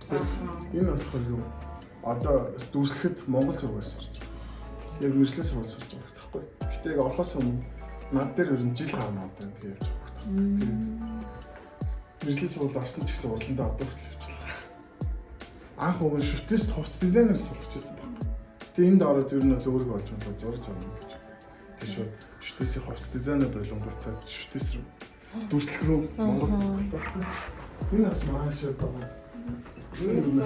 тийм. Энэ болохоор юу? Одоо дүрслэхэд Монгол зургаар сурч байгаа. Яг мэржлийн сургууль сурч байгаа байхгүй. Гэтэ яг орохоос өмнө над дээр ер нь жил гарна одоо ингэ явж байгаа байхгүй. Тэгээд мэржлийн сургууль орсон ч гэсэн уралдаа одоо хүртэл явчихлаа. Анх уг нь шүтээс хувцс дизайнер сурч байсан байхгүй. Тэгээд энд ороод ер нь бол өөрийгөө олж болоо зураг зурна гэж. Тэгээд шууд шүтээсийн хувцс дизайнер болонготой шүтээс рүү дүрслэх рүү Монгол заахгүй. Энэ бас маш их байна. Энэ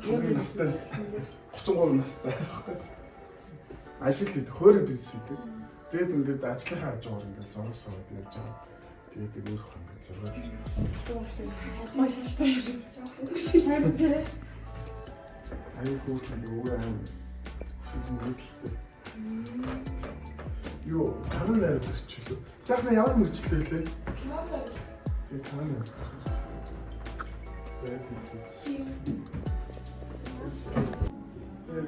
хамгийн настай 33 настай байхгүй. Ажил хийдэг, хөөрэ бизнес хийдэг. Тэгээд ингээд ажлынхаа хажуугаар ингээд зураг суугаад явж байгаа. Тэгээд өөрөөх ингээд зураг. Маш шүү дээ. Аюу хөөрх ингээд өөрөө аим хүсэл мөрөдөлтэй. Юу, канал найруулагч юу? Сайхан ямар мөрчлөлтэй лээ? Тэгээд канал найруулагч. Тэгээд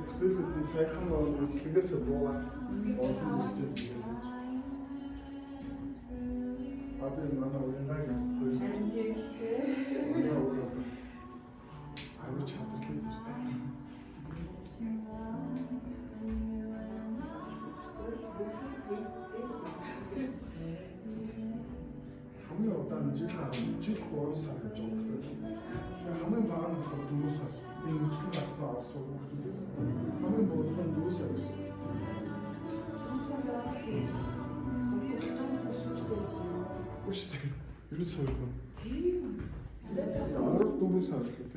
бүтээлүүд нь сайхан үзлэгээс буугаад олон хүсчээд байгаа. Одоо энэ манай уянгаа хоёр тийм шүү дээ. манай өөрөө бас аюу чадварлаг зэрэг. Хамгийн удаан жил 3 сар гэж байгаа. Хамгийн бага нь 4 сар. Энэ үсэг гарсан орсон хүүхдүүдээс хамгийн богино нь 4 сар байсан. Үстэй. Юу ч сайгүй. Тийм. Амар 4 сар л үү?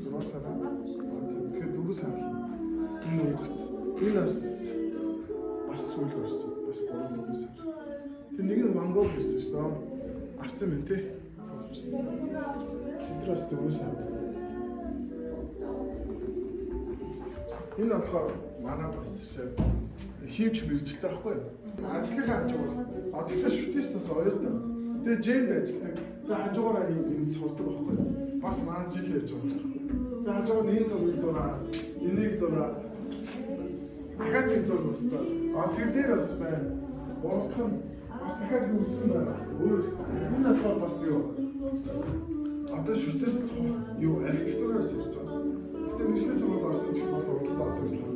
6 сар. Тэгэхээр 4 сар л. Энэ үед энэ бас сүүл орсон. Бас 3 сар. Тэг нэг нь Ван Гог байсан шүү дээ. Авцсан мэт те. Тэдрээс 4 сар. Энэ болохоор манай бас хийвч мэрэгчлээ байхгүй юу? Ажлынхаа хажуугаар тэгэхээр шүтээс бас оёлтой. Тэгээ жинд ажилладаг. Тэгээ хажуугаараа энд сурдаг байхгүй юу? Бас маань жил явж байгаа. Тэгээ хажуугаар нэг зургийг зураад, энийг зураад дахиад нэг зураг бас байна. Тэр дээр бас байна. Гуравдах нь бас дахиад юу гэх юм байна. Өөрөөсөө энэ болохоор бас юу? Одоо шүтээс юу архитектураар сурч байгаа. Гэтэ мэржлийн сургууль орсон ч гэсэн бас уралдаа одоо л юм.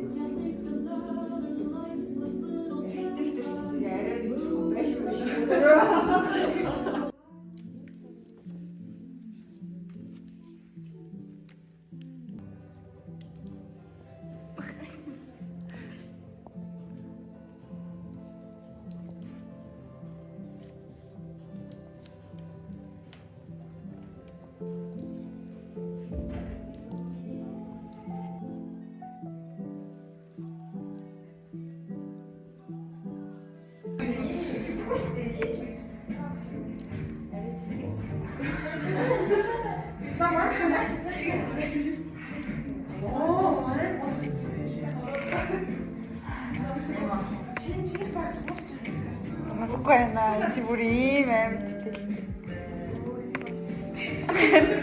Масгүй наа чи бүр ийм амьдтай.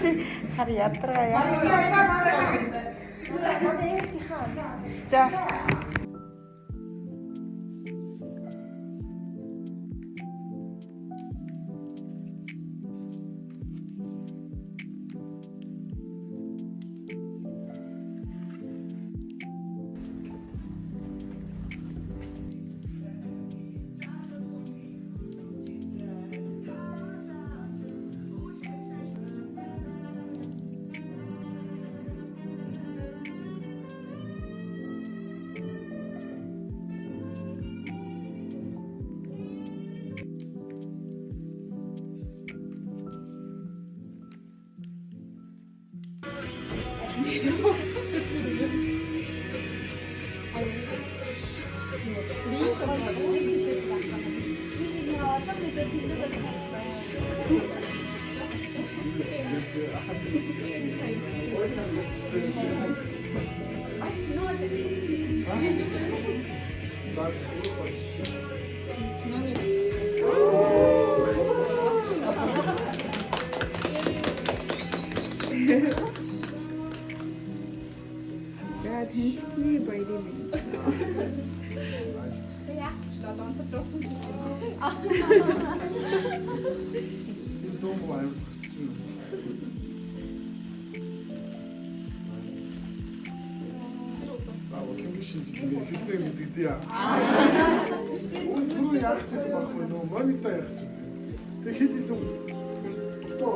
Чи хар ядраа яа. За. Ja, Tänzli bei dem. Ja, statt uns getroffen. Энэ дуу аюул зөрчсөн. Ингээд шинжлэх ингээ хийснэ мэддэгдээ яа. Түрүү яах гэсэн байхгүй нөө монитор яах гэсэн. Тэг хэд хэдэн одоо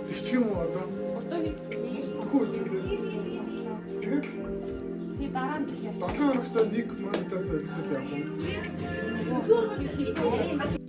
их юм уу одоо? Одоо хийчихсэн. Үгүй тэгээд Би дараа нь биш яа. 7 хоногт нэг монитор солилцол явах юм.